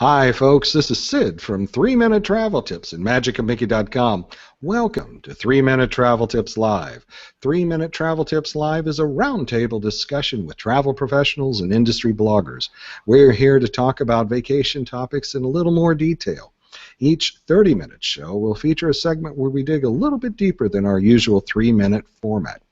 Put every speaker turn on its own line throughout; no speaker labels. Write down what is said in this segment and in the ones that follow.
Hi, folks. This is Sid from 3 Minute Travel Tips and magicofmickey.com. Welcome to 3 Minute Travel Tips Live. 3 Minute Travel Tips Live is a roundtable discussion with travel professionals and industry bloggers. We're here to talk about vacation topics in a little more detail. Each 30-minute show will feature a segment where we dig a little bit deeper than our usual 3-minute format.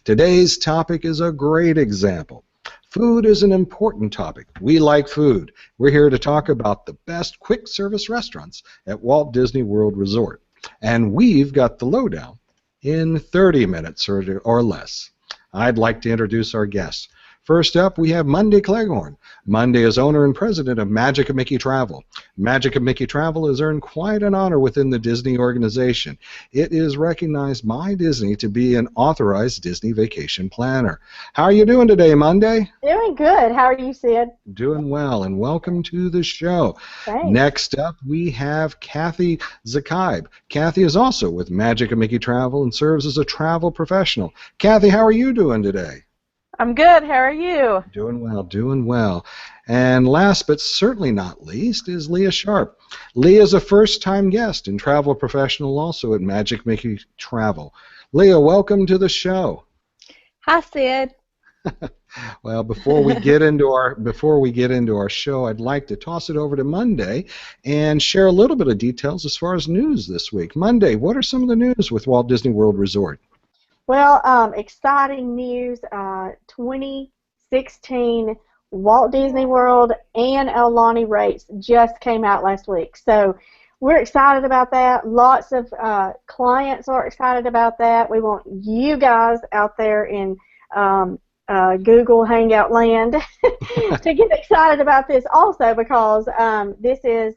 Today's topic is a great example. Food is an important topic. We like food. We're here to talk about the best quick service restaurants at Walt Disney World Resort. And we've got the lowdown in 30 minutes or less. I'd like to introduce our guests. First up, we have Monday Cleghorn. Monday is owner and president of Magic of Mickey Travel. Magic of Mickey Travel has earned quite an honor within the Disney organization. It is recognized by Disney to be an authorized Disney vacation planner. How are you doing today, Monday?
Doing good. How are you, Sid?
Doing well, and welcome to the show.
Thanks.
Next up, we have Cathy Zakibe. Cathy is also with Magic of Mickey Travel and serves as a travel professional. Cathy, how are you doing today?
I'm good. How are you?
Doing well, doing well. And last but certainly not least is Leah Sharp. Leah is a first-time guest and travel professional also at Magic Mickey Travel. Leah, welcome to the show.
Hi, Sid.
Well, before we get into our show, I'd like to toss it over to Monday and share a little bit of details as far as news this week. Monday, what are some of the news with Walt Disney World Resort?
Well, exciting news. 2016 Walt Disney World and Aulani rates just came out last week. So we're excited about that. Lots of clients are excited about that. We want you guys out there in Google Hangout land to get excited about this also, because this is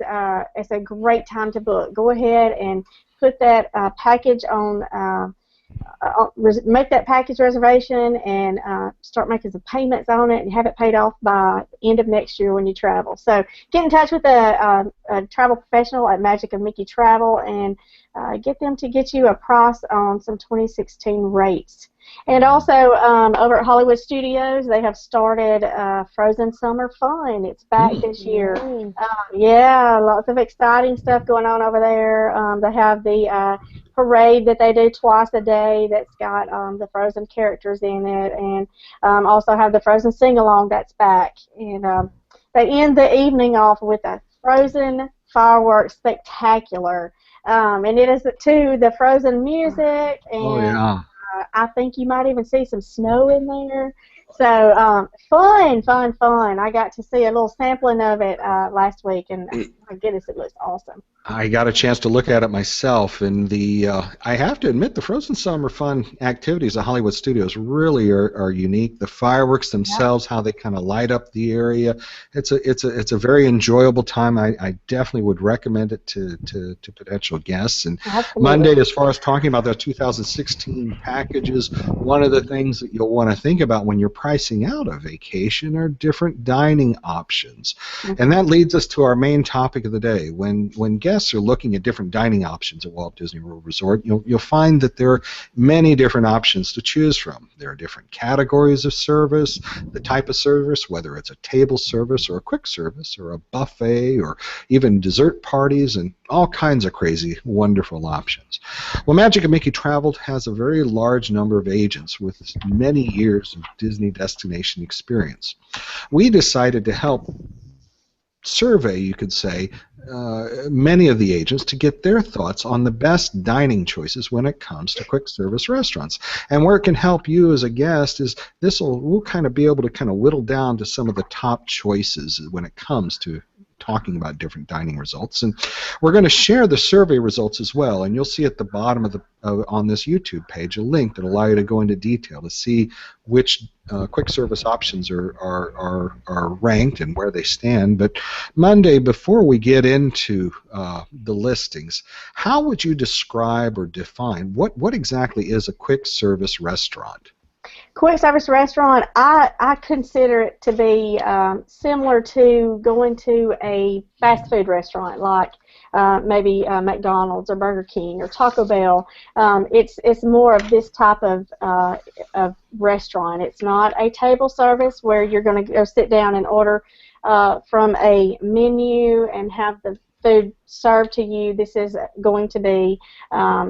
it's a great time to book. Go ahead and put that package on. Make that package reservation and start making some payments on it and have it paid off by the end of next year when you travel. So get in touch with a travel professional at Magic of Mickey Travel and get them to get you a price on some 2016 rates. And also over at Hollywood Studios, they have started Frozen Summer Fun. It's back this year. Yeah, lots of exciting stuff going on over there. They have the parade that they do twice a day that's got the Frozen characters in it, and also have the Frozen sing-along that's back. And they end the evening off with a Frozen fireworks spectacular. And it is to the Frozen music, and I think you might even see some snow in there. So fun. I got to see a little sampling of it last week, and my goodness, it looks awesome.
I got a chance to look at it myself, and I have to admit the Frozen Summer Fun activities at Hollywood Studios really are unique. The fireworks themselves, how they kind of light up the area, it's a very enjoyable time. I definitely would recommend it to potential guests. And
Absolutely.
Monday, as far as talking about the 2016 packages, one of the things that you'll want to think about when you're pricing out a vacation are different dining options. And that leads us to our main topic of the day. When guests are looking at different dining options at Walt Disney World Resort, you'll find that there are many different options to choose from. There are different categories of service, the type of service, whether it's a table service or a quick service or a buffet or even dessert parties, and all kinds of crazy, wonderful options. Well, Magic of Mickey Travel has a very large number of agents with many years of Disney destination experience. We decided to help survey, you could say, many of the agents to get their thoughts on the best dining choices when it comes to quick service restaurants. And where it can help you as a guest is we'll kind of be able to kind of whittle down to some of the top choices when it comes to talking about different dining results. And we're going to share the survey results as well, and you'll see at the bottom of on this YouTube page a link that will allow you to go into detail to see which quick service options are ranked and where they stand. But Monday, before we get into the listings, how would you describe or define what exactly is a quick service restaurant?
Quick service restaurant, I consider it to be similar to going to a fast food restaurant like maybe McDonald's or Burger King or Taco Bell. It's more of this type of restaurant. It's not a table service where you're going to go sit down and order from a menu and have the food served to you. This is going to be,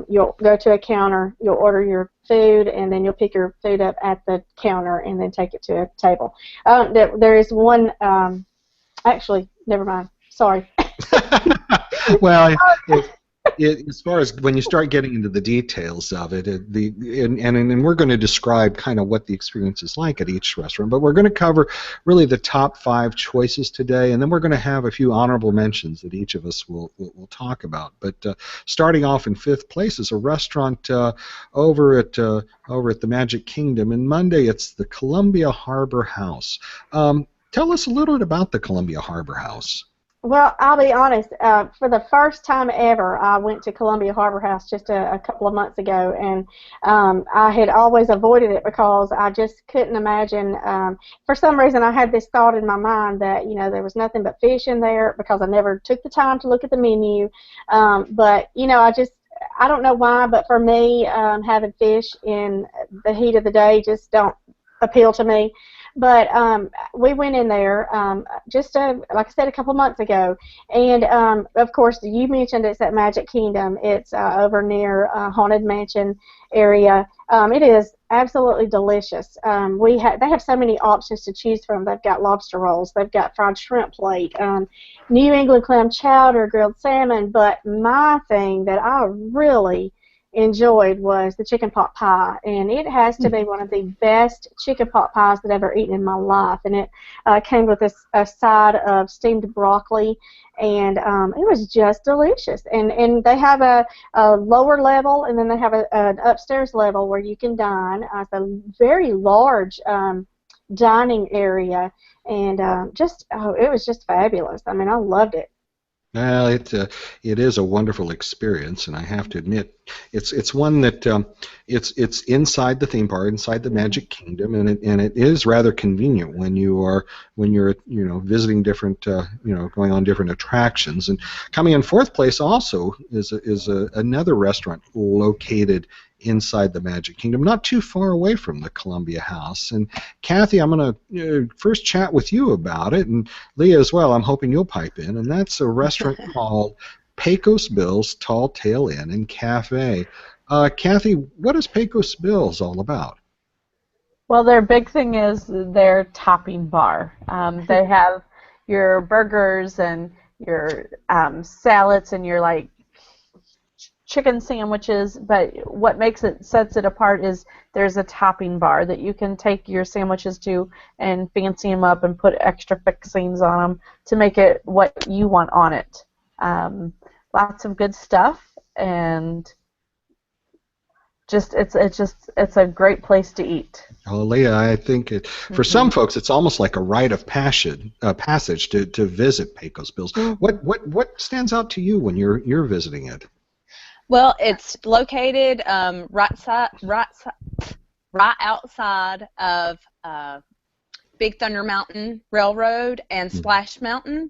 you'll go to a counter, you'll order your food, and then you'll pick your food up at the counter and then take it to a table. There is one, actually, never mind, sorry.
Well, as far as when you start getting into the details of it, and we're going to describe kind of what the experience is like at each restaurant, but we're going to cover really the top 5 choices today, and then we're going to have a few honorable mentions that each of us will talk about. But starting off in 5th place is a restaurant over at the Magic Kingdom. And Monday, it's the Columbia Harbor House. Tell us a little bit about the Columbia Harbor House.
Well, I'll be honest. For the first time ever, I went to Columbia Harbor House just a couple of months ago, and I had always avoided it because I just couldn't imagine. For some reason, I had this thought in my mind that there was nothing but fish in there because I never took the time to look at the menu. But I don't know why, but for me, having fish in the heat of the day just don't appeal to me. But we went in there just, like I said, a couple months ago. And, of course, you mentioned it's at Magic Kingdom. It's over near Haunted Mansion area. It is absolutely delicious. They have so many options to choose from. They've got lobster rolls. They've got fried shrimp plate, New England clam chowder, grilled salmon. But my thing that I really enjoyed was the chicken pot pie, and it has to be one of the best chicken pot pies that I've ever eaten in my life. And it came with a side of steamed broccoli, and it was just delicious. And they have a lower level, and then they have an upstairs level where you can dine. It's a very large dining area, and it was just fabulous. I mean, I loved it.
Well, it is a wonderful experience, and I have to admit, it's one that it's inside the theme park, inside the Magic Kingdom, and it is rather convenient when you're visiting different going on different attractions. And coming in 4th place also is another restaurant located inside the Magic Kingdom, not too far away from the Columbia House. And Cathy, I'm going to first chat with you about it, and Leah as well. I'm hoping you'll pipe in, and that's a restaurant called Pecos Bill's Tall Tale Inn and Cafe. Cathy, what is Pecos Bill's all about?
Well, their big thing is their topping bar. They have your burgers and your salads and your chicken sandwiches, but what sets it apart is there's a topping bar that you can take your sandwiches to and fancy them up and put extra fixings on them to make it what you want on it. Lots of good stuff, and it's a great place to eat.
Oh, Leah, I think for some folks it's almost like a rite of passage to visit Pecos Bill's. What stands out to you when you're visiting it?
Well, it's located right outside of Big Thunder Mountain Railroad and Splash Mountain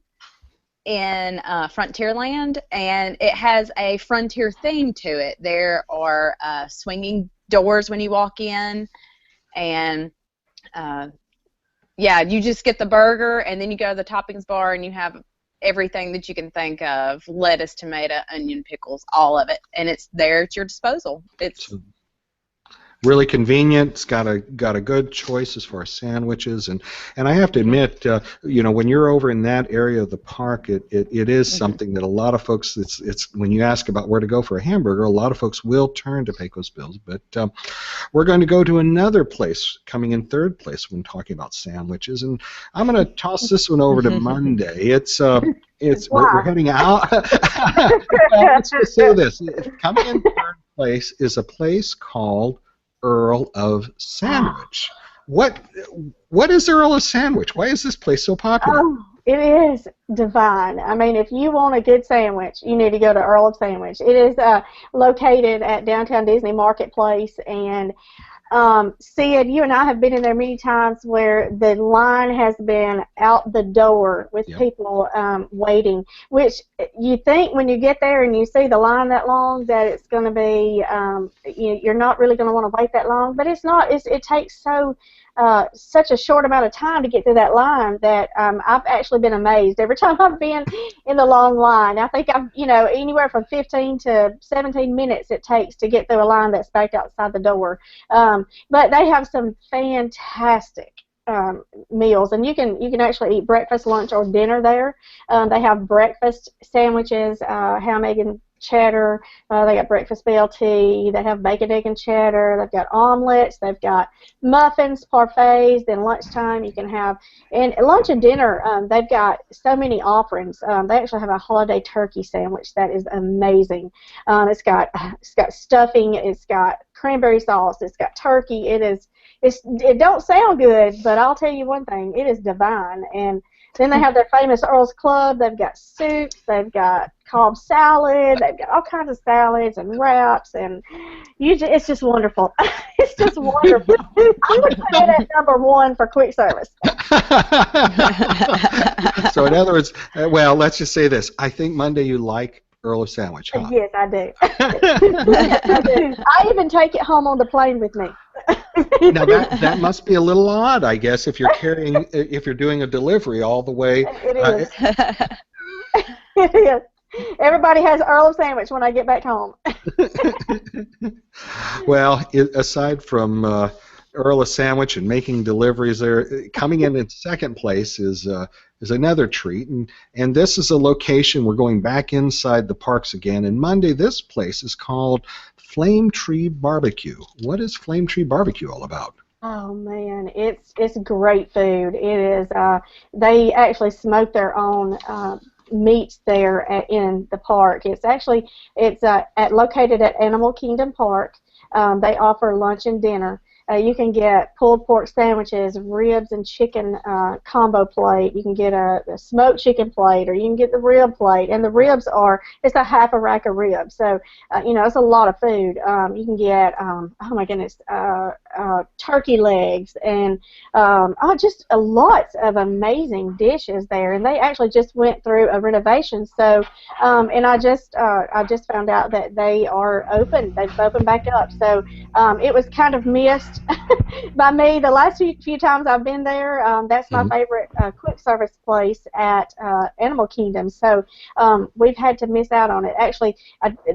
in Frontierland, and it has a frontier theme to it. There are swinging doors when you walk in, and you just get the burger, and then you go to the toppings bar, and you have everything that you can think of: lettuce, tomato, onion, pickles, all of it, and it's there at your disposal. It's
really convenient. It's got a good choice as far as sandwiches, and I have to admit, when you're over in that area of the park, it is something that a lot of folks. It's when you ask about where to go for a hamburger, a lot of folks will turn to Pecos Bill's. But we're going to go to another place, coming in 3rd place when talking about sandwiches, and I'm going to toss this one over to Monday. We're heading out. Well, let's just say this: coming in 3rd place is a place called Earl of Sandwich. What is Earl of Sandwich? Why is this place so popular?
Oh, it is divine. I mean, if you want a good sandwich, you need to go to Earl of Sandwich. It is located at Downtown Disney Marketplace, and Sid, you and I have been in there many times where the line has been out the door with people waiting, which you think when you get there and you see the line that long that it's going to be, you're not really going to want to wait that long, but it's not. It takes so such a short amount of time to get through that line that I've actually been amazed every time I've been in the long line. I think I've, anywhere from 15 to 17 minutes it takes to get through a line that's backed outside the door. But they have some fantastic meals, and you can actually eat breakfast, lunch, or dinner there. They have breakfast sandwiches, ham, egg, and cheddar. They got breakfast BLT. They have bacon, egg, and cheddar. They've got omelets. They've got muffins, parfaits. Then lunchtime you can have, and lunch and dinner. They've got so many offerings. They actually have a holiday turkey sandwich that is amazing. It's got stuffing. It's got cranberry sauce. It's got turkey. It don't sound good, but I'll tell you one thing, it is divine. And then they have their famous Earl's Club. They've got soups. They've got Cobb salad. They've got all kinds of salads and wraps, and it's just wonderful. It's just wonderful. I would put it at #1 for quick service.
So in other words, well, let's just say this. I think Monday you like Earl's sandwich, huh?
Yes, I do. Yes, I do. I even take it home on the plane with me.
Now that must be a little odd, I guess, if you're doing a delivery all the way.
It is. It is. Everybody has Earl sandwich when I get back home.
Well, aside from Earl sandwich and making deliveries there, coming in second place is another treat, and this is a location. We're going back inside the parks again, and Monday this place is called Flame Tree Barbecue. What is Flame Tree Barbecue all about?
Oh man, it's great food. It is. They actually smoke their own meats there in the park. It's located at Animal Kingdom Park. They offer lunch and dinner. You can get pulled pork sandwiches, ribs and chicken combo plate. You can get a smoked chicken plate, or you can get the rib plate. And the ribs it's a half a rack of ribs. So, it's a lot of food. You can get, oh my goodness, turkey legs, and just lots of amazing dishes there. And they actually just went through a renovation. So, and I just found out that they are open. They've opened back up. So it was kind of missed by me the last few times I've been there. That's my favorite quick service place at Animal Kingdom. So we've had to miss out on it. Actually,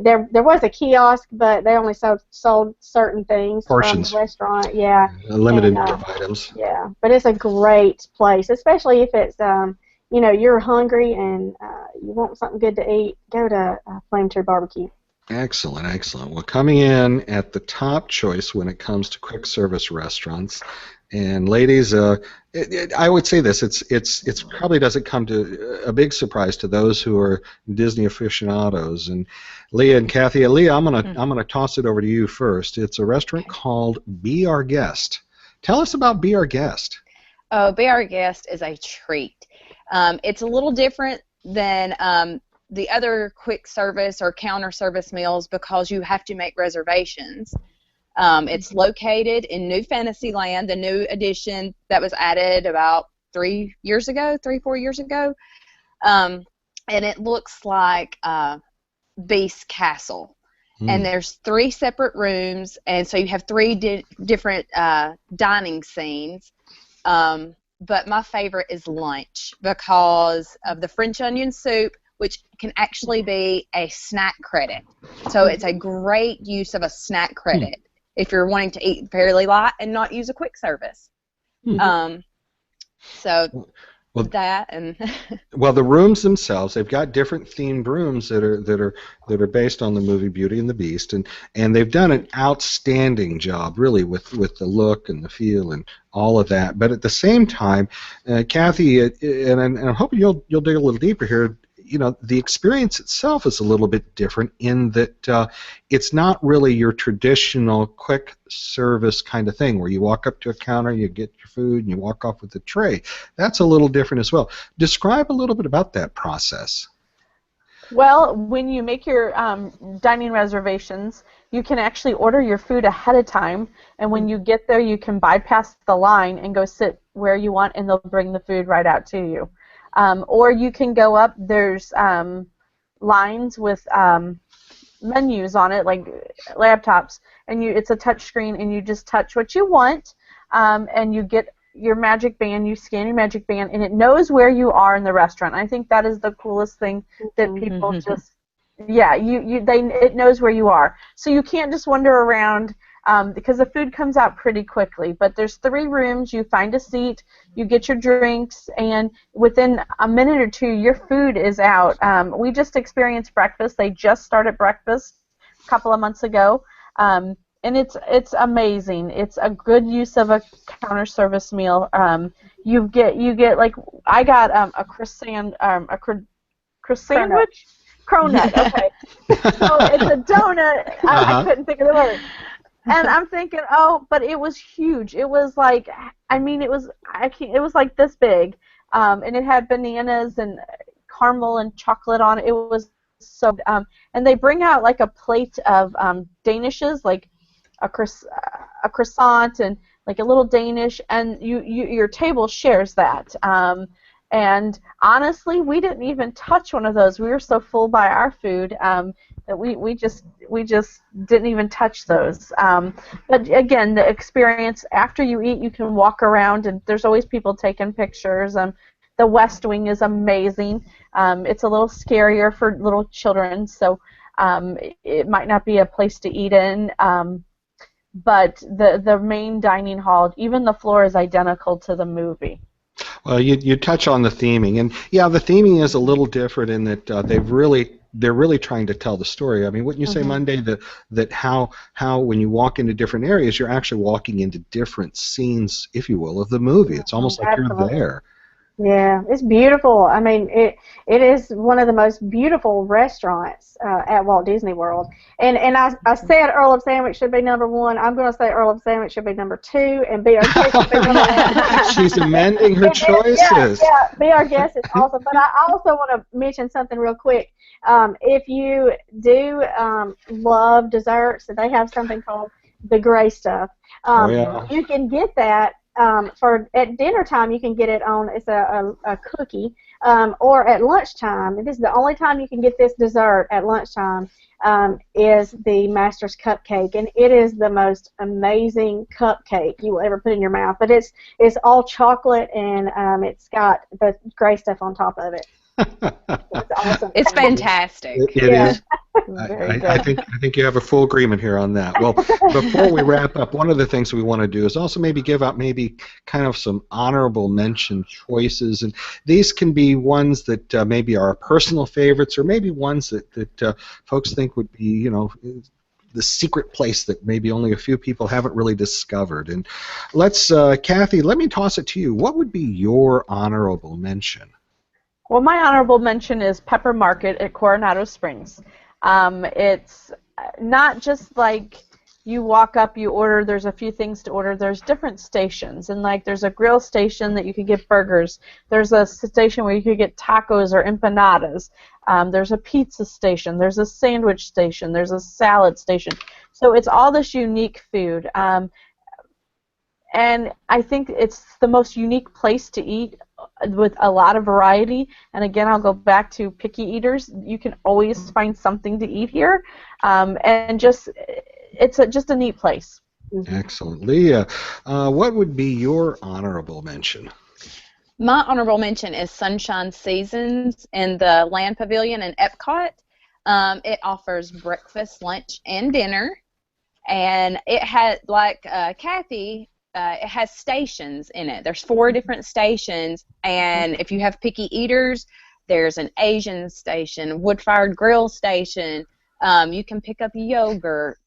there was a kiosk, but they only sold certain things.
Portions.
From the restaurant. Yeah.
A limited number of items.
Yeah, but it's a great place, especially if it's you're hungry and you want something good to eat. Go to Flame Tree Barbecue.
Excellent, excellent. Well, coming in at the top choice when it comes to quick service restaurants, and ladies, I would say this: it's probably doesn't come to a big surprise to those who are Disney aficionados. And Leah and Cathy, Leah, I'm gonna toss it over to you first. It's a restaurant called Be Our Guest. Tell us about Be Our Guest.
Oh, Be Our Guest is a treat. It's a little different than the other quick service or counter service meals because you have to make reservations. It's located in New Fantasyland, the new addition that was added about 3 or 4 years ago. And it looks like Beast Castle. And there's 3 separate rooms, and so you have 3 different dining scenes. But my favorite is lunch because of the French onion soup, which can actually be a snack credit. So it's a great use of a snack credit if you're wanting to eat fairly light and not use a quick service.
Well, the rooms themselves, they've got different themed rooms that are based on the movie Beauty and the Beast, and they've done an outstanding job really with the look and the feel and all of that. But at the same time, Cathy, and I'm hoping you'll dig a little deeper here. The experience itself is a little bit different in that it's not really your traditional quick service kind of thing where you walk up to a counter, you get your food, and you walk off with a tray. That's a little different as well. Describe a little bit about that process.
Well, when you make your dining reservations, you can actually order your food ahead of time, and when you get there, you can bypass the line and go sit where you want, and they'll bring the food right out to you. Or you can go up, there's lines with menus on it, like laptops, and it's a touch screen, and you just touch what you want. and you get your magic band, you scan your magic band, and it knows where you are in the restaurant. I think that is the coolest thing that people just, yeah, it knows where you are. So you can't just wander around because the food comes out pretty quickly. But there's 3 rooms, you find a seat, you get your drinks, and within a minute or 2, your food is out. We just experienced breakfast. They just started breakfast a couple of months ago. And it's amazing. It's a good use of a counter service meal. You get like I got a croissant sandwich, cronut. Okay, so it's a donut. I couldn't think of the word. And I'm thinking, oh, but it was huge. It was like, I mean, it was like this big, and it had bananas and caramel and chocolate on it. It was so, and they bring out like a plate of danishes, like a croissant and like a little Danish, and your table shares that. And honestly, we didn't even touch one of those. We were so full by our food that we just didn't even touch those. But again, the experience after you eat, you can walk around, and there's always people taking pictures. The West Wing is amazing. It's a little scarier for little children, so it might not be a place to eat in. But the main dining hall, even the floor is identical to the movie.
Well, you touch on the theming, and yeah, the theming is a little different in that they're really trying to tell the story. I mean, wouldn't you say, Monday, that how when you walk into different areas, you're actually walking into different scenes, if you will, of the movie. It's almost like you're there.
Yeah, it's beautiful. I mean, it is one of the most beautiful restaurants at Walt Disney World. And I said Earl of Sandwich should be number 1. I'm going to say Earl of Sandwich should be number 2, and Be Our Guest should be number 1.
She's amending her choices.
Yeah, Be Our Guest is awesome. But I also want to mention something real quick. If you do love desserts, they have something called the Gray Stuff. You can get that. For at dinner time, you can get it on. It's a cookie, or at lunchtime. This is the only time you can get this dessert at lunchtime. Is the Master's Cupcake, and it is the most amazing cupcake you will ever put in your mouth. But it's all chocolate, and it's got the Gray Stuff on top of it. It's awesome.
It's fantastic.
It is. I think you have a full agreement here on that. Well, before we wrap up, one of the things we want to do is also maybe give out kind of some honorable mention choices, and these can be ones that maybe are personal favorites, or maybe ones that folks think would be, the secret place that maybe only a few people haven't really discovered. And let's, Cathy, let me toss it to you. What would be your honorable mention?
Well, my honorable mention is Pepper Market at Coronado Springs. It's not just like you walk up, you order, there's a few things to order. There's different stations, and like there's a grill station that you could get burgers. There's a station where you could get tacos or empanadas. There's a pizza station. There's a sandwich station. There's a salad station. So it's all this unique food. And I think it's the most unique place to eat with a lot of variety. And again, I'll go back to picky eaters. You can always find something to eat here, and it's just a neat place.
Excellent. Leah, what would be your honorable mention?
My honorable mention is Sunshine Seasons in the Land Pavilion in Epcot. It offers breakfast, lunch, and dinner, and it has, like Cathy, it has stations in it. There's 4 different stations, and if you have picky eaters, there's an Asian station, wood-fired grill station. You can pick up yogurt,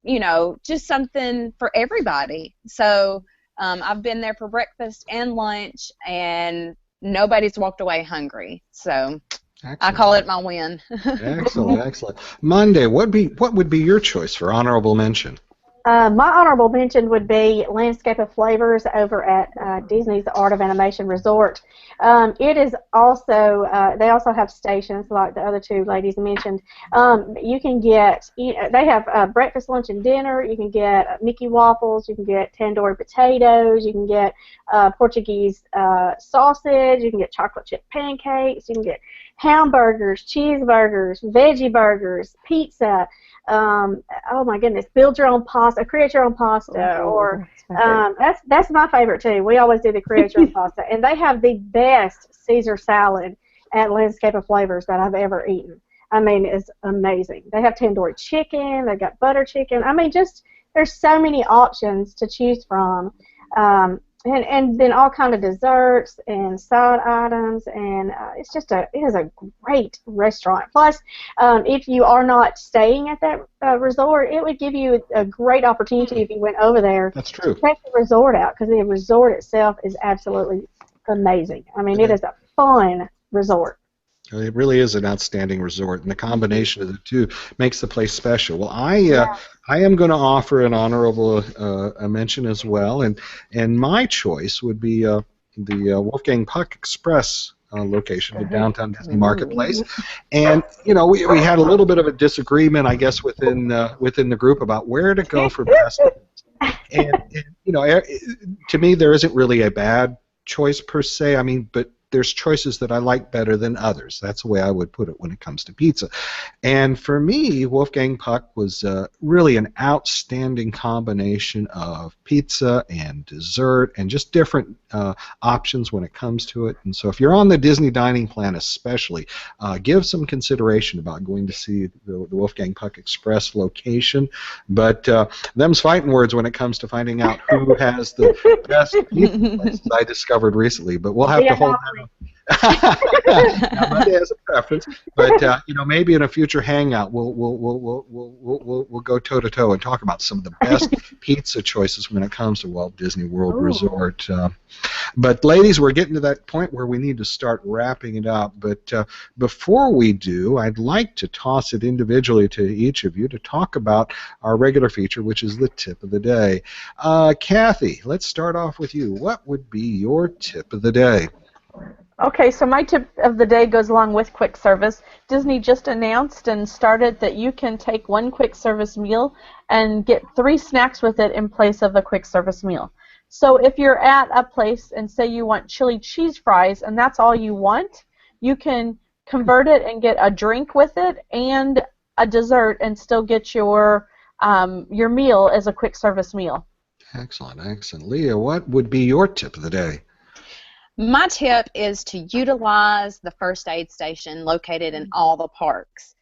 just something for everybody. So I've been there for breakfast and lunch, and nobody's walked away hungry. So excellent. I call it my win.
Excellent. Monday, what would be your choice for honorable mention?
My honorable mention would be Landscape of Flavors over at Disney's Art of Animation Resort. It is also, they also have stations like the other 2 ladies mentioned. You can get, they have breakfast, lunch, and dinner. You can get Mickey waffles. You can get tandoori potatoes. You can get Portuguese sausage. You can get chocolate chip pancakes. You can get hamburgers, cheeseburgers, veggie burgers, pizza. Oh my goodness, build your own pasta, create your own pasta, or that's my favorite too. We always do the create your own pasta, and they have the best Caesar salad at Landscape of Flavors that I've ever eaten. I mean, it's amazing. They have tandoori chicken, they've got butter chicken. I mean, just there's so many options to choose from. And then all kind of desserts and side items, and it is a great restaurant. Plus, if you are not staying at that resort, it would give you a great opportunity if you went over there.
That's true.
To check the resort out, because the resort itself is absolutely amazing. I mean, it is a fun resort.
It really is an outstanding resort, and the combination of the two makes the place special. Well, I am going to offer an honorable a mention as well, and my choice would be the Wolfgang Puck Express location, the downtown Disney Marketplace. And you know, we had a little bit of a disagreement, I guess, within the group about where to go for best. And you know, to me, there isn't really a bad choice per se. I mean, but there's choices that I like better than others. That's the way I would put it when it comes to pizza. And for me, Wolfgang Puck was really an outstanding combination of pizza and dessert and just different options when it comes to it. And so if you're on the Disney dining plan especially, give some consideration about going to see the Wolfgang Puck Express location. But them's fighting words when it comes to finding out who has the best pizza places I discovered recently. But we'll have to hold that. Now, Monday has a preference, but you know, maybe in a future hangout we'll go toe to toe and talk about some of the best pizza choices when it comes to Walt Disney World Resort. But ladies, we're getting to that point where we need to start wrapping it up. But before we do, I'd like to toss it individually to each of you to talk about our regular feature, which is the tip of the day. Cathy, let's start off with you. What would be your tip of the day?
Okay, so my tip of the day goes along with quick service. Disney just announced and started that you can take one quick service meal and get 3 snacks with it in place of a quick service meal. So if you're at a place and say you want chili cheese fries and that's all you want, you can convert it and get a drink with it and a dessert and still get your meal as a quick service meal.
Excellent, excellent. Leah, what would be your tip of the day?
My tip is to utilize the first aid station located in all the parks.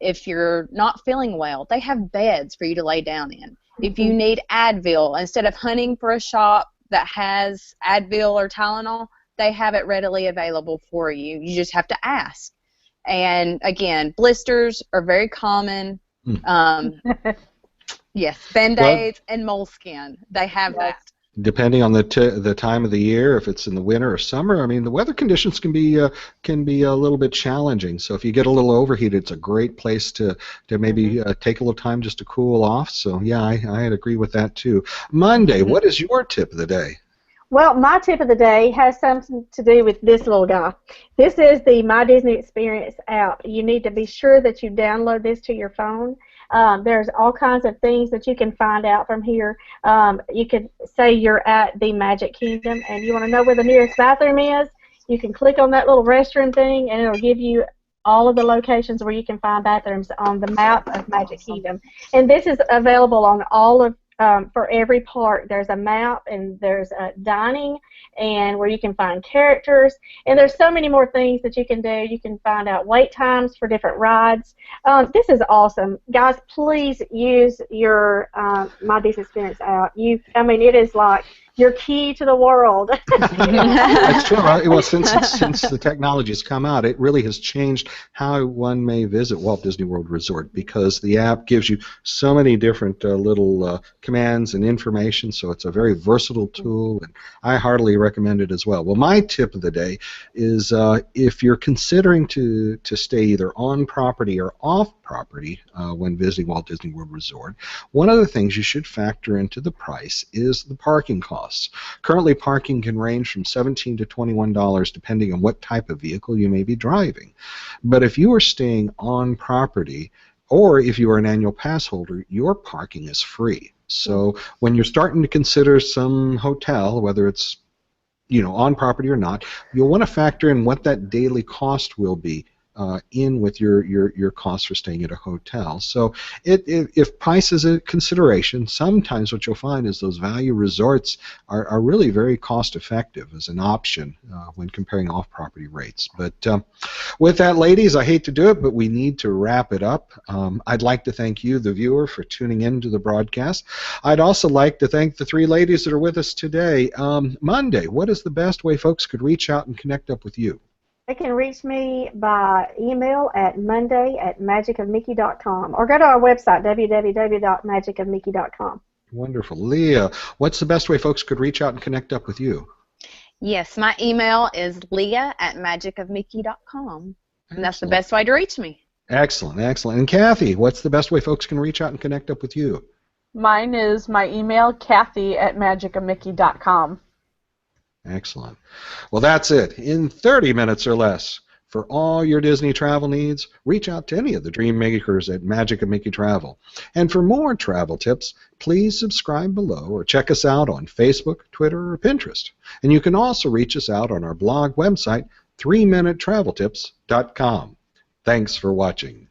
If you're not feeling well, they have beds for you to lay down in. If you need Advil, instead of hunting for a shop that has Advil or Tylenol, they have it readily available for you. You just have to ask. And again, blisters are very common. Yes, Band-Aids and moleskin, they have that.
Depending on the time of the year, if it's in the winter or summer, I mean, the weather conditions can be a little bit challenging. So if you get a little overheated, it's a great place to maybe take a little time just to cool off. So yeah, I'd agree with that too. Monday, what is your tip of the day?
Well, my tip of the day has something to do with this little guy. This is the My Disney Experience app. You need to be sure that you download this to your phone. There's all kinds of things that you can find out from here. You could say you're at the Magic Kingdom and you want to know where the nearest bathroom is. You can click on that little restroom thing and it'll give you all of the locations where you can find bathrooms on the map of Magic Kingdom. And this is available on all of for every park. There's a map and there's dining and where you can find characters, and there's so many more things that you can do. You can find out wait times for different rides. This is awesome. Guys, please use your My Disney Experience app. I mean, it is like your key to the world.
That's true. Well, since the technology has come out, it really has changed how one may visit Walt Disney World Resort, because the app gives you so many different little commands and information, so it's a very versatile tool, and I heartily recommend it as well. Well, my tip of the day is if you're considering to stay either on property or off property when visiting Walt Disney World Resort, one of the things you should factor into the price is the parking costs. Currently, parking can range from $17 to $21 depending on what type of vehicle you may be driving. But if you are staying on property, or if you are an annual pass holder, your parking is free. So when you're starting to consider some hotel, whether it's on property or not, you'll want to factor in what that daily cost will be in with your cost for staying at a hotel. So if price is a consideration, sometimes what you'll find is those value resorts are really very cost effective as an option when comparing off-property rates. But with that, ladies, I hate to do it, but we need to wrap it up. I'd like to thank you, the viewer, for tuning in to the broadcast. I'd also like to thank the three ladies that are with us today. Monday, what is the best way folks could reach out and connect up with you?
They can reach me by email at monday@magicofmickey.com or go to our website, www.magicofmickey.com.
Wonderful. Leah, what's the best way folks could reach out and connect up with you?
Yes, my email is leah@magicofmickey.com, and that's the best way to reach me.
Excellent, excellent. And Cathy, what's the best way folks can reach out and connect up with you?
Mine is my email, Cathy@magicofmickey.com.
Excellent. Well, that's it. In 30 minutes or less, for all your Disney travel needs, reach out to any of the Dream Makers at Magic of Mickey Travel. And for more travel tips, please subscribe below or check us out on Facebook, Twitter, or Pinterest. And you can also reach us out on our blog website, 3minutetraveltips.com. Thanks for watching.